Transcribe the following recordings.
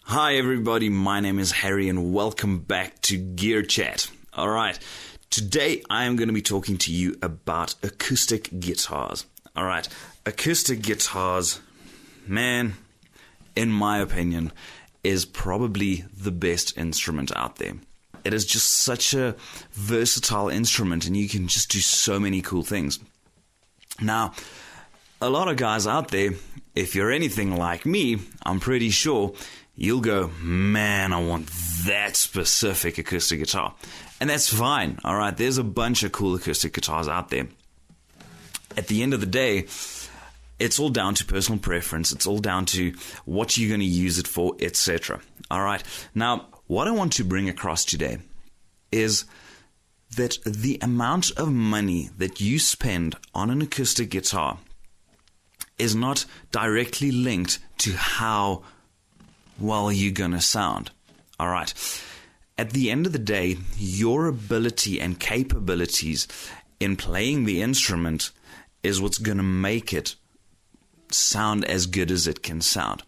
Hi everybody, my name is Harry and welcome back to Gear Chat. Alright, today I am going to be talking to you about acoustic guitars. Alright, acoustic guitars, man, in my opinion, is probably the best instrument out there. It is just such a versatile instrument and you can just do so many cool things. Now, a lot of guys out there, if you're anything like me, I'm pretty sure you'll go, man, I want that specific acoustic guitar. And that's fine, all right? There's a bunch of cool acoustic guitars out there. At the end of the day, it's all down to personal preference. It's all down to what you're going to use it for, etc. All right? Now, what I want to bring across today is that the amount of money that you spend on an acoustic guitar is not directly linked to how well you're going to sound. All right. At the end of the day, your ability and capabilities in playing the instrument is what's going to make it sound as good as it can sound.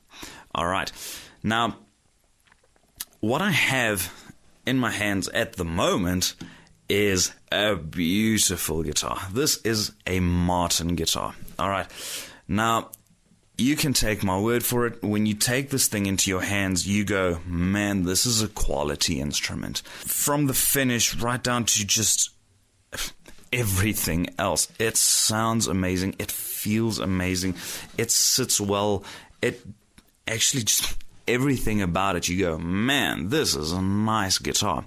All right. Now, what I have in my hands at the moment is a beautiful guitar. This is a Martin guitar. All right. Now, you can take my word for it. When you take this thing into your hands, you go, man, this is a quality instrument. From the finish right down to just everything else. It sounds amazing. It feels amazing. It sits well. It actually just, everything about it, you go, man, this is a nice guitar.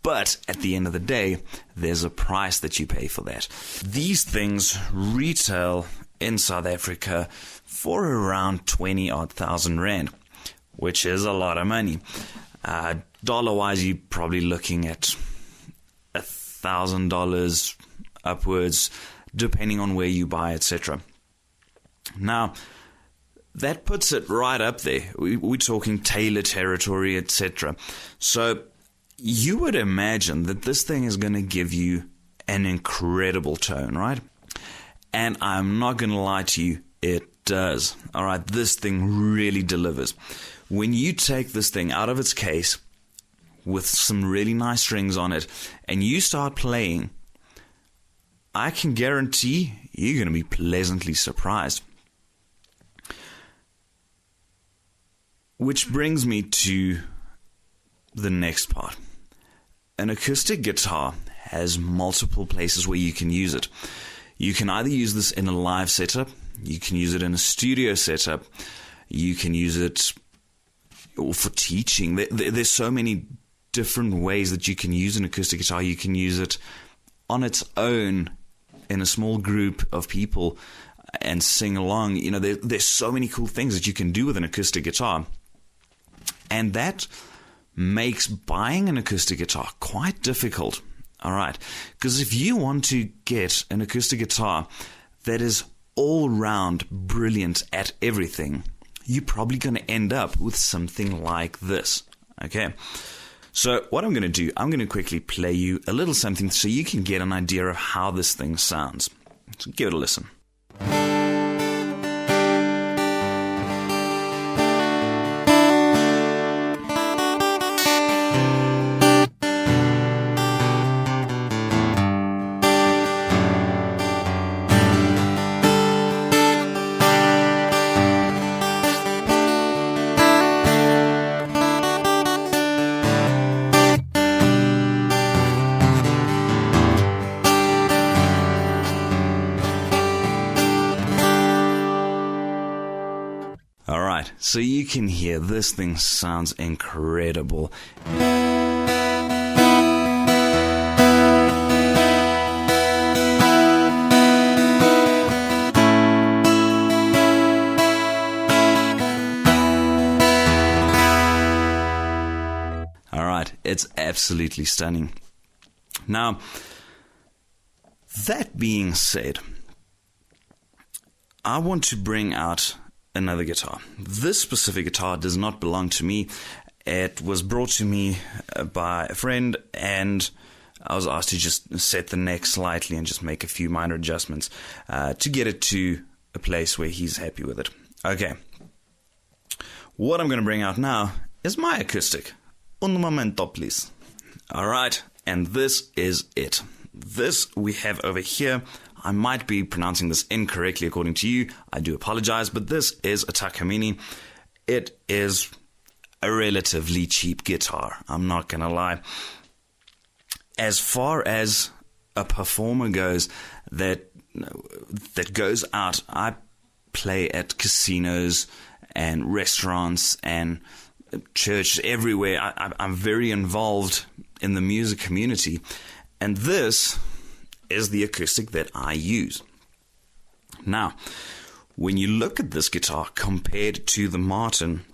But at the end of the day, there's a price that you pay for that. These things retail in South Africa for around 20,000 rand, which is a lot of money. Dollar-wise, you're probably looking at $1,000 upwards, depending on where you buy, etc. Now, that puts it right up there. We're talking Taylor territory, etc. So you would imagine that this thing is going to give you an incredible tone, right? And I'm not going to lie to you, it does. All right, this thing really delivers. When you take this thing out of its case with some really nice strings on it and you start playing, I can guarantee you're going to be pleasantly surprised. Which brings me to the next part. An acoustic guitar has multiple places where you can use it. You can either use this in a live setup, you can use it in a studio setup, you can use it for teaching. There's so many different ways that you can use an acoustic guitar. You can use it on its own in a small group of people and sing along. You know, there's so many cool things that you can do with an acoustic guitar. And that makes buying an acoustic guitar quite difficult. All right, because if you want to get an acoustic guitar that is all round brilliant at everything, you're probably going to end up with something like this. Okay, so what I'm going to do, I'm going to quickly play you a little something so you can get an idea of how this thing sounds. So give it a listen. Alright, so you can hear this thing sounds incredible. Alright, it's absolutely stunning. Now, that being said, I want to bring out another guitar. This specific guitar does not belong to me. It was brought to me by a friend and I was asked to just set the neck slightly and just make a few minor adjustments to get it to a place where he's happy with it. Okay. what I'm going to bring out now is my acoustic. Un momento, please. Alright, and this is it. This we have over here. I might be pronouncing this incorrectly according to you. I do apologize, but this is a Takamine. It is a relatively cheap guitar. I'm not going to lie. As far as a performer goes that goes out, I play at casinos and restaurants and churches everywhere. I'm very involved in the music community, and this is the acoustic that I use. Now, when you look at this guitar compared to the Martin,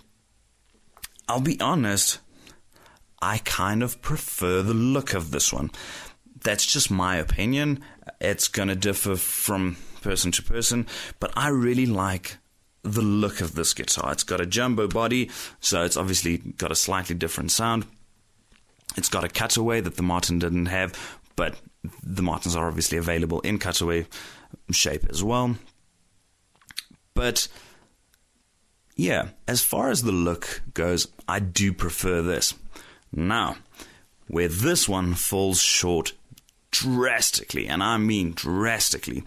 I'll be honest, I kind of prefer the look of this one. That's just my opinion. It's going to differ from person to person, but I really like the look of this guitar. It's got a jumbo body, so it's obviously got a slightly different sound. It's got a cutaway that the Martin didn't have, but the Martins are obviously available in cutaway shape as well. But yeah, as far as the look goes, I do prefer this. Now, where this one falls short drastically, and I mean drastically,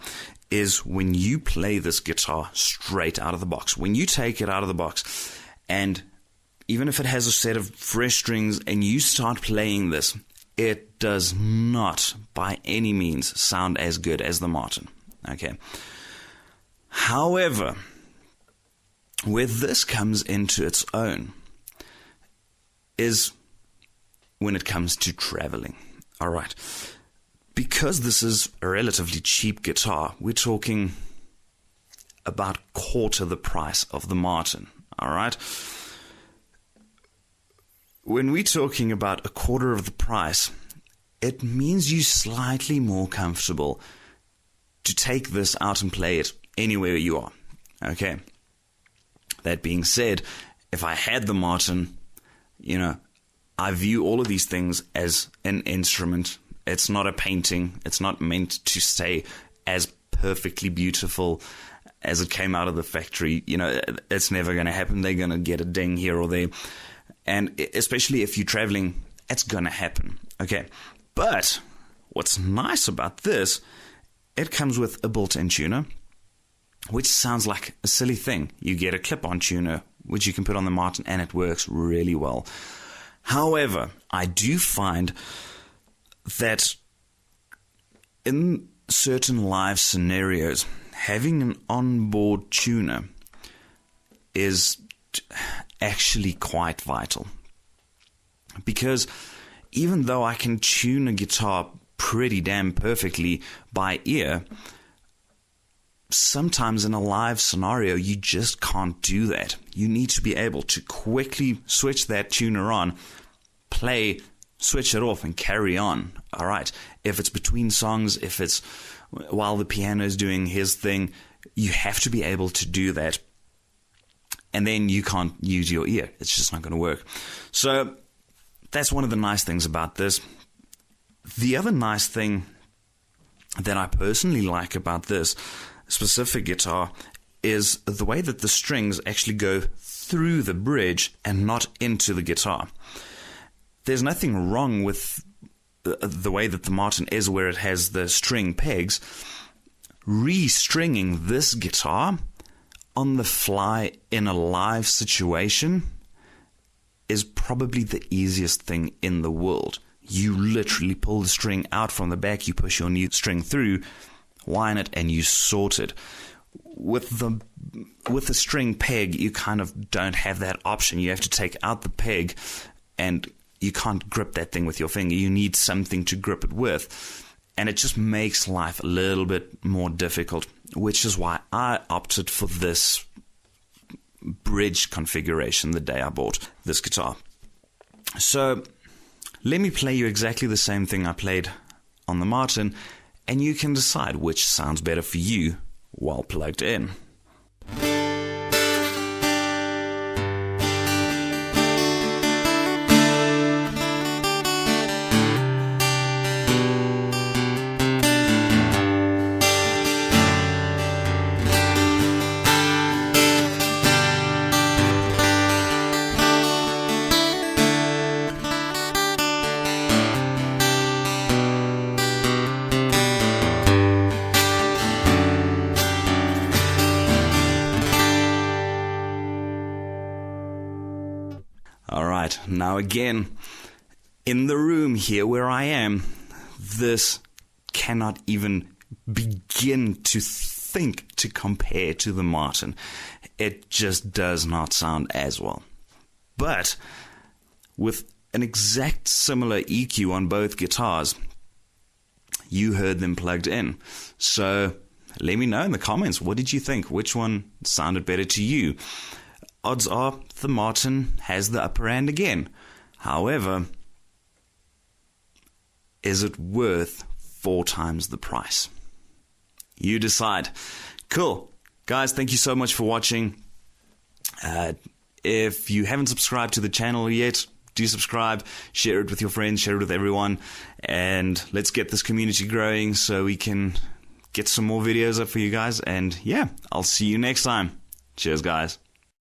is when you play this guitar straight out of the box. When you take it out of the box, and even if it has a set of fresh strings and you start playing this, it does not by any means sound as good as the Martin. Okay. However, where this comes into its own is when it comes to traveling. All right. Because this is a relatively cheap guitar, we're talking about quarter the price of the Martin. All right. When we're talking about a quarter of the price, it means you're slightly more comfortable to take this out and play it anywhere you are. Okay. That being said, if I had the Martin, I view all of these things as an instrument. It's not a painting. It's not meant to stay as perfectly beautiful as it came out of the factory. It's never going to happen. They're going to get a ding here or there. And especially if you're traveling, it's going to happen. Okay. But what's nice about this, it comes with a built-in tuner, which sounds like a silly thing. You get a clip-on tuner, which you can put on the Martin, and it works really well. However, I do find that in certain live scenarios, having an onboard tuner is actually quite vital. Because even though I can tune a guitar pretty damn perfectly by ear, sometimes in a live scenario, you just can't do that. You need to be able to quickly switch that tuner on, play, switch it off, and carry on. All right. If it's between songs, if it's while the piano is doing his thing, you have to be able to do that. And then you can't use your ear. It's just not going to work. So that's one of the nice things about this. The other nice thing that I personally like about this specific guitar is the way that the strings actually go through the bridge and not into the guitar. There's nothing wrong with the way that the Martin is, where it has the string pegs. Restringing this guitar on the fly in a live situation is probably the easiest thing in the world. You literally pull the string out from the back, you push your new string through, line it, and you sort it. With the string peg, you kind of don't have that option. You have to take out the peg, and you can't grip that thing with your finger. You need something to grip it with. And it just makes life a little bit more difficult, which is why I opted for this bridge configuration the day I bought this guitar. So let me play you exactly the same thing I played on the Martin, and you can decide which sounds better for you while plugged in. Alright, now again, in the room here where I am, this cannot even begin to think to compare to the Martin. It just does not sound as well. But with an exact similar EQ on both guitars, you heard them plugged in. So let me know in the comments, what did you think? Which one sounded better to you? Odds are the Martin has the upper hand again. However, is it worth 4 times the price? You decide. Cool. Guys, thank you so much for watching. If you haven't subscribed to the channel yet, do subscribe, share it with your friends, share it with everyone, and let's get this community growing so we can get some more videos up for you guys. And yeah, I'll see you next time. Cheers, guys.